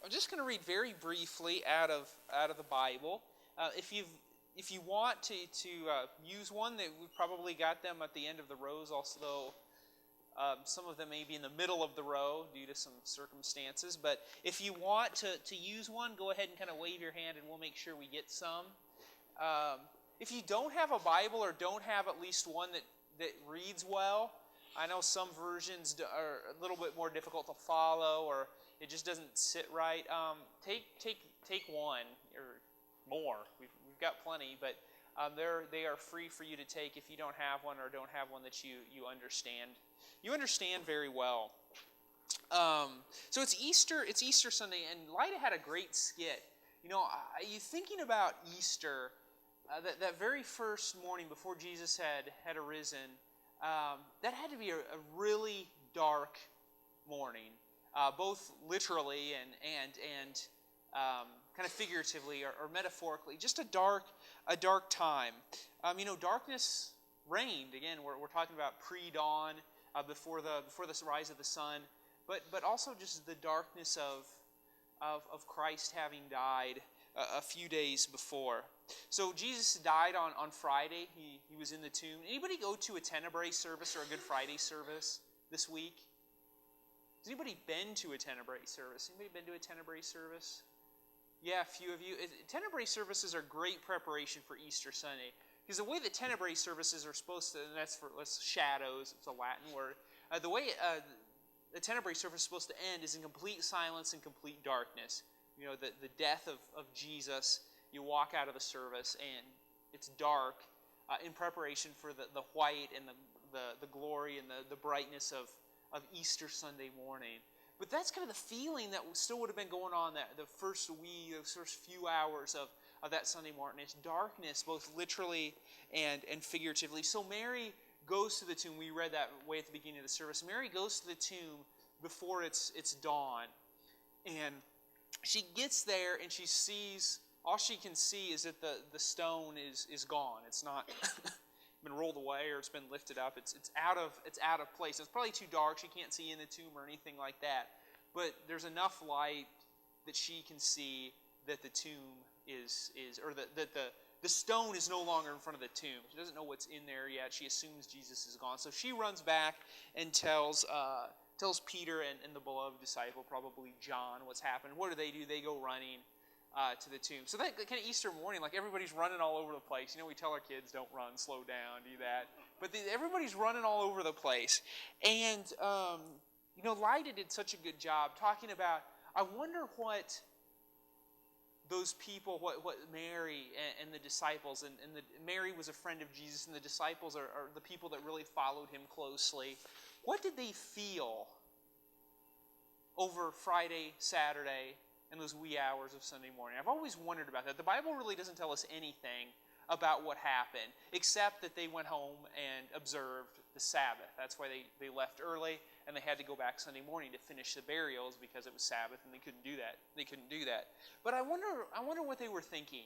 I'm just going to read very briefly out of the Bible. If you want to use one, we've probably got them at the end of the rows, although some of them may be in the middle of the row due to some circumstances. But if you want to use one, go ahead and kind of wave your hand and we'll make sure we get some. If you don't have a Bible or don't have at least one that reads well, I know some versions are a little bit more difficult to follow or it just doesn't sit right. Take one or more. We've got plenty, but they are free for you to take if you don't have one or don't have one that you understand. You understand very well. So it's Easter. It's Easter Sunday, and Lida had a great skit. You thinking about Easter, that very first morning before Jesus had arisen, that had to be a really dark morning, both literally and kind of figuratively or metaphorically. Just a dark time. Darkness reigned. Again, we're talking about pre-dawn, before the rise of the sun, but also just the darkness of Christ having died a few days before. So Jesus died on Friday. He was in the tomb. Anybody go to a Tenebrae service or a Good Friday service this week? Has anybody been to a Tenebrae service? Anybody been to a Tenebrae service? Yeah, a few of you. Tenebrae services are great preparation for Easter Sunday. Because the way the Tenebrae services are supposed to, and that's shadows, it's a Latin word. The way the Tenebrae service is supposed to end is in complete silence and complete darkness. The death of Jesus, you walk out of the service and it's dark in preparation for the white and the glory and the brightness of Easter Sunday morning. But that's kind of the feeling that still would have been going on the first week, those first few hours of that Sunday morning. It's darkness, both literally and figuratively. So Mary goes to the tomb. We read that way at the beginning of the service. Mary goes to the tomb before it's dawn. And she gets there and she sees, all she can see is that the stone is gone. It's not been rolled away or it's been lifted up. It's out of place. It's probably too dark. She can't see in the tomb or anything like that. But there's enough light that she can see that the tomb that the stone is no longer in front of the tomb. She doesn't know what's in there yet. She assumes Jesus is gone. So she runs back and tells Peter and the beloved disciple, probably John, what's happened. What do? They go running to the tomb. So that kind of Easter morning, like everybody's running all over the place. We tell our kids, don't run, slow down, do that. But everybody's running all over the place. And, Lida did such a good job talking about, I wonder what those people, what Mary and the disciples, and Mary was a friend of Jesus, and the disciples are the people that really followed him closely. What did they feel over Friday, Saturday, and those wee hours of Sunday morning? I've always wondered about that. The Bible really doesn't tell us anything about what happened, except that they went home and observed the Sabbath. That's why they left early, and they had to go back Sunday morning to finish the burials because it was Sabbath, and they couldn't do that. But I wonder what they were thinking.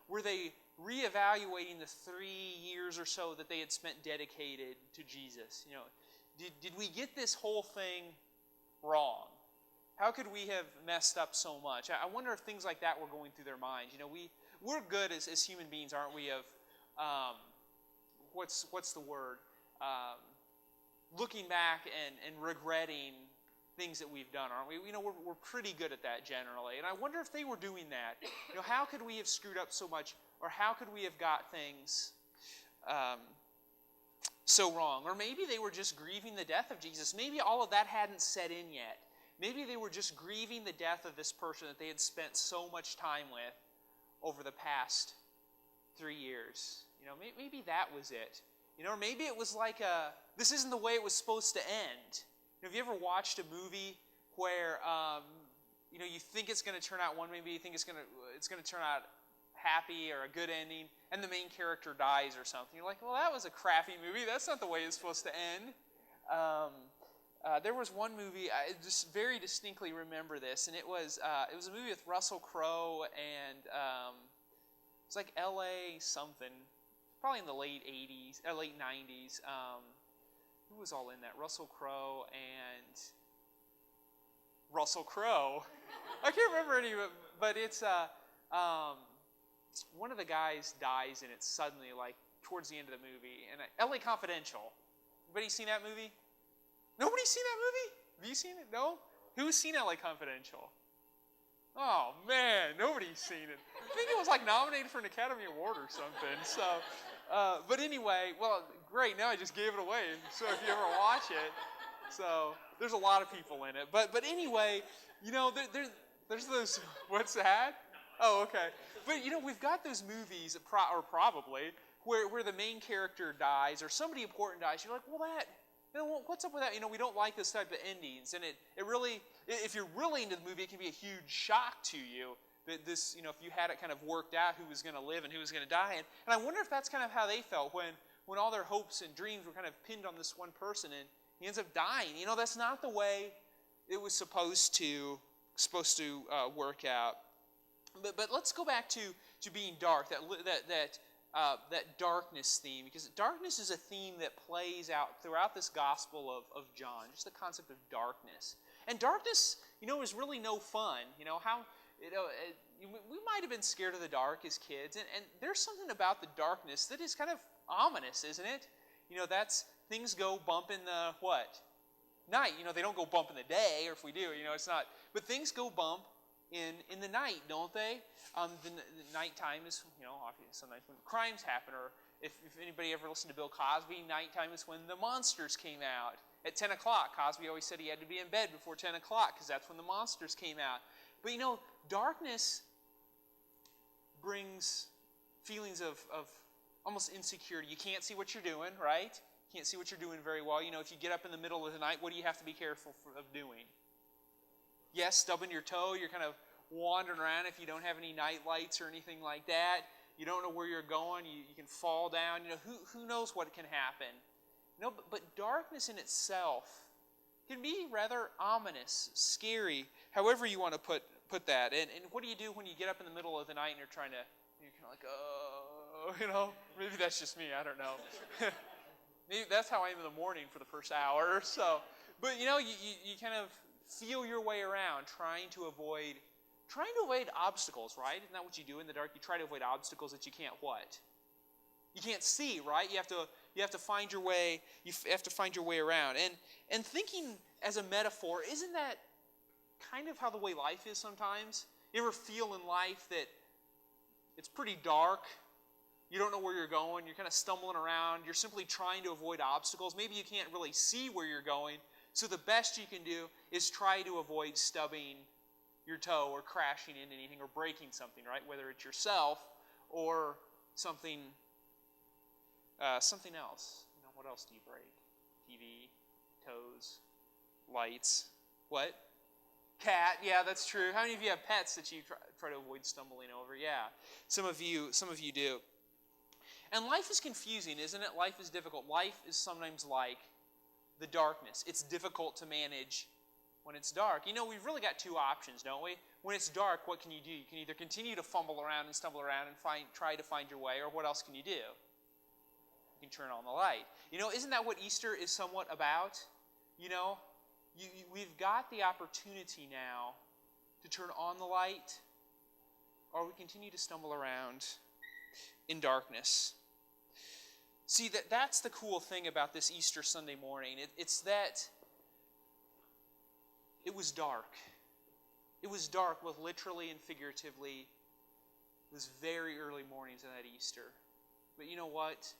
Were they reevaluating the 3 years or so that they had spent dedicated to Jesus? Did we get this whole thing wrong? How could we have messed up so much? I wonder if things like that were going through their minds. We're good as human beings, aren't we, of, what's the word? Looking back and regretting things that we've done, aren't we? We're pretty good at that generally. And I wonder if they were doing that. How could we have screwed up so much? Or how could we have got things so wrong? Or maybe they were just grieving the death of Jesus. Maybe all of that hadn't set in yet. Maybe they were just grieving the death of this person that they had spent so much time with over the past 3 years. Maybe that was it. Or maybe it was like this isn't the way it was supposed to end. Have you ever watched a movie where you think it's going to turn out one, maybe you think it's going to turn out happy or a good ending, and the main character dies or something. You're like, well, that was a crappy movie. That's not the way it's supposed to end. There was one movie, I just very distinctly remember this, and it was a movie with Russell Crowe and it's like L.A. something, probably in the late 90s. Who was all in that? Russell Crowe. I can't remember any, but it's one of the guys dies and it's suddenly like towards the end of the movie. And L.A. Confidential. Anybody seen that movie? Nobody's seen that movie? Have you seen it? No? Who's seen L.A. Confidential? Oh, man, nobody's seen it. I think it was like nominated for an Academy Award or something. So, but anyway, well, great. Now I just gave it away. So if you ever watch it, so there's a lot of people in it. But anyway, you know, there's those, what's that? Oh, okay. But, you know, we've got those movies, or probably, where the main character dies or somebody important dies. You're like, well, that, you know, what's up with that? You know, we don't like this type of endings. And it really, if you're really into the movie, it can be a huge shock to you that this, you know, if you had it kind of worked out who was going to live and who was going to die. And I wonder if that's kind of how they felt when all their hopes and dreams were kind of pinned on this one person and he ends up dying. You know, that's not the way it was supposed to work out. But let's go back to being dark, that darkness theme, because darkness is a theme that plays out throughout this Gospel of John, just the concept of darkness. And darkness, you know, is really no fun. You know, we might have been scared of the dark as kids, and there's something about the darkness that is kind of ominous, isn't it? You know, that's, things go bump in the, what? Night. You know, they don't go bump in the day, or if we do, you know, it's not, but things go bump in the night, don't they? The nighttime is, you know, sometimes when crimes happen, or if anybody ever listened to Bill Cosby, nighttime is when the monsters came out. At 10 o'clock, Cosby always said he had to be in bed before 10 o'clock because that's when the monsters came out. But, you know, darkness brings feelings of almost insecurity. You can't see what you're doing, right? You can't see what you're doing very well. You know, if you get up in the middle of the night, what do you have to be careful of doing? Yes, stubbing your toe, you're kind of wandering around if you don't have any night lights or anything like that. You don't know where you're going. You can fall down. You know, who knows what can happen. You know, but darkness in itself can be rather ominous, scary, however you want to put that. And what do you do when you get up in the middle of the night and you're kind of like, oh, you know, maybe that's just me, I don't know. Maybe that's how I am in the morning for the first hour or so. But, you know, you kind of feel your way around trying to avoid obstacles, right? Isn't that what you do in the dark? You try to avoid obstacles that you can't what? You can't see, right? You have to find your way. You have to find your way around. And thinking as a metaphor, isn't that kind of how the way life is sometimes? You ever feel in life that it's pretty dark? You don't know where you're going. You're kind of stumbling around. You're simply trying to avoid obstacles. Maybe you can't really see where you're going. So the best you can do is try to avoid stubbing your toe or crashing into anything or breaking something, right? Whether it's yourself or something else. You know, what else do you break? TV, toes, lights. What? Cat. Yeah, that's true. How many of you have pets that you try to avoid stumbling over? Yeah, some of you do. And life is confusing, isn't it? Life is difficult. Life is sometimes like the darkness. It's difficult to manage when it's dark. You know, we've really got two options, don't we? When it's dark, what can you do? You can either continue to fumble around and stumble around and try to find your way, or what else can you do? You can turn on the light. You know, isn't that what Easter is somewhat about? You know, we've got the opportunity now to turn on the light, or we continue to stumble around in darkness. See, that's the cool thing about this Easter Sunday morning. It's that it was dark. It was dark, both literally and figuratively. It was very early mornings on that Easter. But you know what?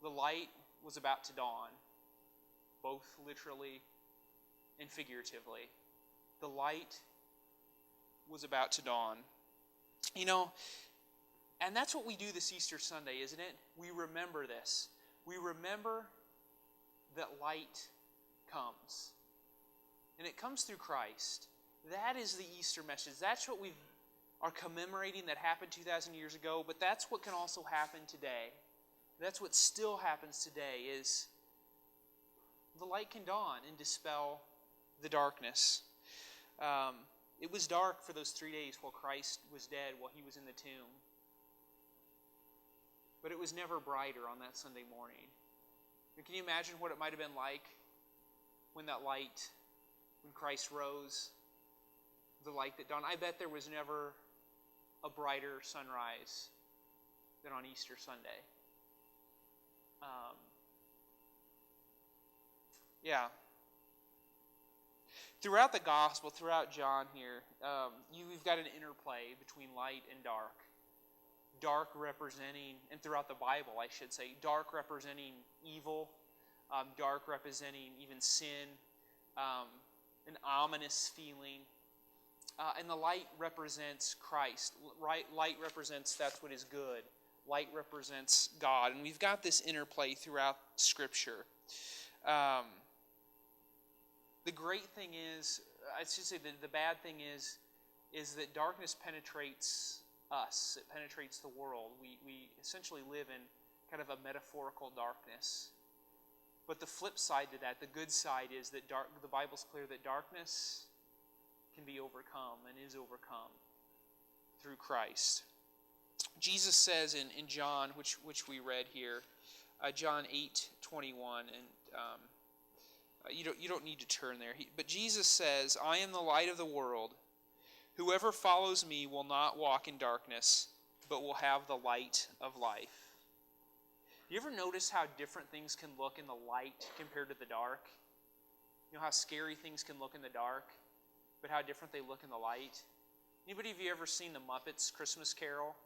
The light was about to dawn, both literally and figuratively. The light was about to dawn. You know, and that's what we do this Easter Sunday, isn't it? We remember this. We remember that light comes. And it comes through Christ. That is the Easter message. That's what we are commemorating that happened 2,000 years ago, but that's what can also happen today. That's what still happens today, is the light can dawn and dispel the darkness. It was dark for those 3 days while Christ was dead, while he was in the tomb. But it was never brighter on that Sunday morning. And can you imagine what it might have been like when Christ rose? the light that dawned. I bet there was never a brighter sunrise than on Easter Sunday. Yeah. Throughout the gospel, throughout John here, you've got an interplay between light and dark. Dark representing, and throughout the Bible, I should say, dark representing evil, dark representing even sin, an ominous feeling. And the light represents Christ. Light represents that's what is good. Light represents God. And we've got this interplay throughout Scripture. The great thing is, I should say the bad thing is that darkness penetrates us. It penetrates the world. We essentially live in kind of a metaphorical darkness. But the flip side to that, the good side, is that the Bible's clear that darkness can be overcome and is overcome through Christ. Jesus says in John, which we read here, John 8:21, and you don't need to turn there. But Jesus says, "I am the light of the world. Whoever follows me will not walk in darkness, but will have the light of life." You ever notice how different things can look in the light compared to the dark? You know how scary things can look in the dark, but how different they look in the light? Anybody of you ever seen the Muppets Christmas Carol?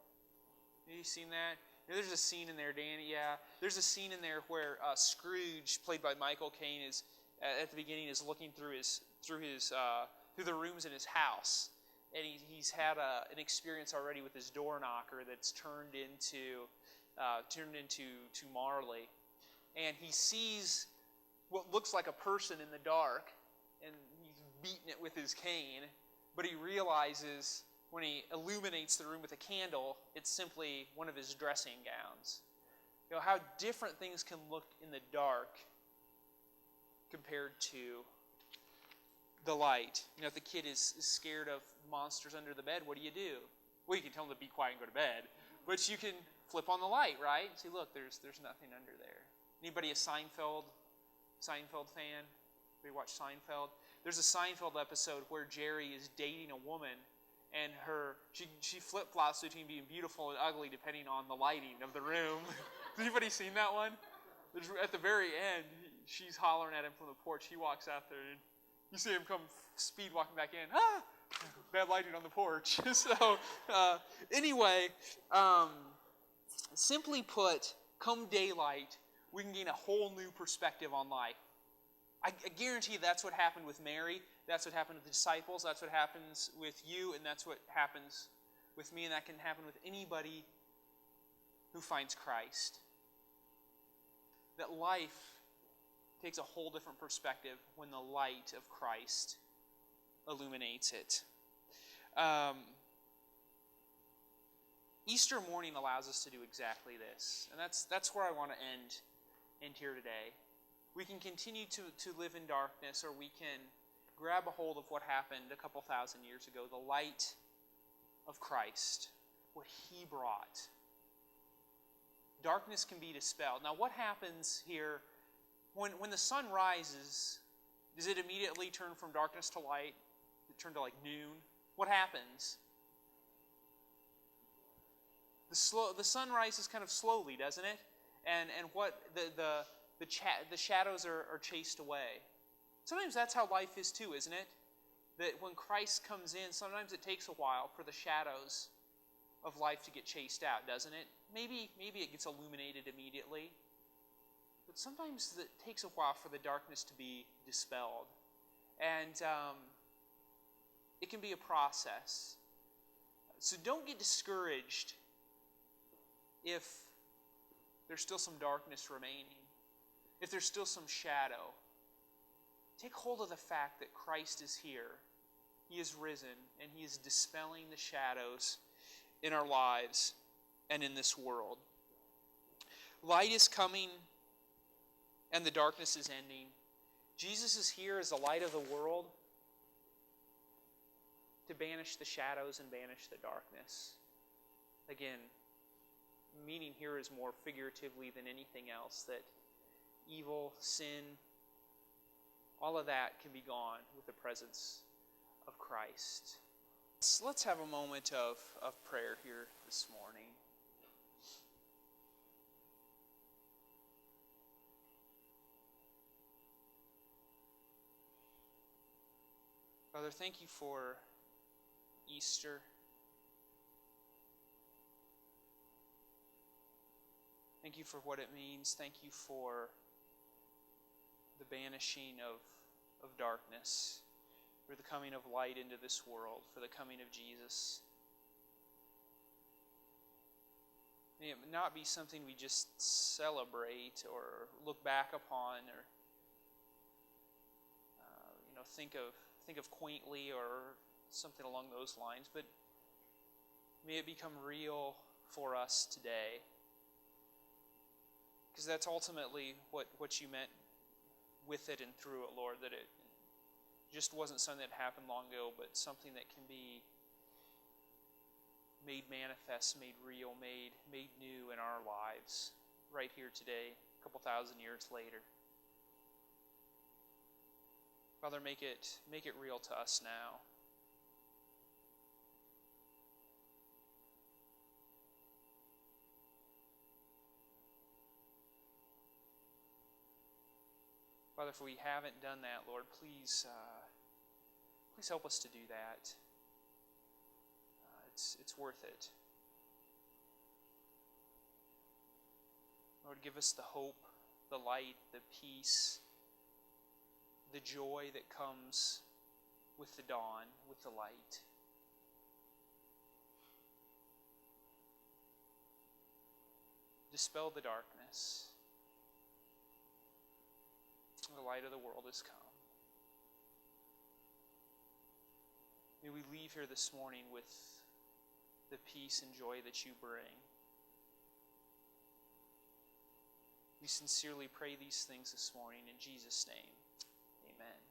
Have you seen that? You know, there's a scene in there, Danny. Yeah, there's a scene in there where Scrooge, played by Michael Caine, is at the beginning is looking through the rooms in his house, and he's had an experience already with his door knocker that's turned into Marley, and he sees what looks like a person in the dark, and he's beating it with his cane, but he realizes when he illuminates the room with a candle, it's simply one of his dressing gowns. You know, how different things can look in the dark compared to the light. You know, if the kid is scared of monsters under the bed, what do? Well, you can tell them to be quiet and go to bed, but you can flip on the light, right? See, look, there's nothing under there. Anybody a Seinfeld fan? We watch Seinfeld. There's a Seinfeld episode where Jerry is dating a woman, and she flip-flops between being beautiful and ugly depending on the lighting of the room. Has anybody seen that one? At the very end, she's hollering at him from the porch. He walks out there, and you see him come speed walking back in. Ah! Bad lighting on the porch. So, anyway, simply put, come daylight, we can gain a whole new perspective on life. I guarantee you that's what happened with Mary. That's what happened with the disciples. That's what happens with you, and that's what happens with me, and that can happen with anybody who finds Christ. That life takes a whole different perspective when the light of Christ illuminates it. Easter morning allows us to do exactly this, and that's where I want to end here today. We can continue to live in darkness, or we can grab a hold of what happened a couple thousand years ago, the light of Christ, what He brought. Darkness can be dispelled. Now, what happens here when the sun rises? Does it immediately turn from darkness to light? Does it turn to like noon? What happens? The sun rises kind of slowly, doesn't it? And what the shadows are chased away. Sometimes that's how life is too, isn't it? That when Christ comes in, sometimes it takes a while for the shadows of life to get chased out, doesn't it? Maybe it gets illuminated immediately. But sometimes it takes a while for the darkness to be dispelled. And it can be a process. So don't get discouraged if there's still some darkness remaining, if there's still some shadow. Take hold of the fact that Christ is here. He is risen, and He is dispelling the shadows in our lives and in this world. Light is coming, and the darkness is ending. Jesus is here as the light of the world to banish the shadows and banish the darkness. Again, meaning here is more figuratively than anything else, that evil, sin, all of that can be gone with the presence of Christ. Let's have a moment of prayer here this morning. Father, thank you for Easter. Thank you for what it means. Thank you for the banishing of darkness, for the coming of light into this world, for the coming of Jesus. May it not be something we just celebrate or look back upon or think of quaintly or something along those lines, but may it become real for us today. Because that's ultimately what you meant with it and through it, Lord, that it just wasn't something that happened long ago, but something that can be made manifest, made real, made new in our lives right here today, a couple thousand years later. Father, make it real to us now. Father, if we haven't done that, Lord, please help us to do that. It's worth it. Lord, give us the hope, the light, the peace, the joy that comes with the dawn, with the light. Dispel the darkness. The light of the world has come. May we leave here this morning with the peace and joy that you bring. We sincerely pray these things this morning in Jesus' name. Amen.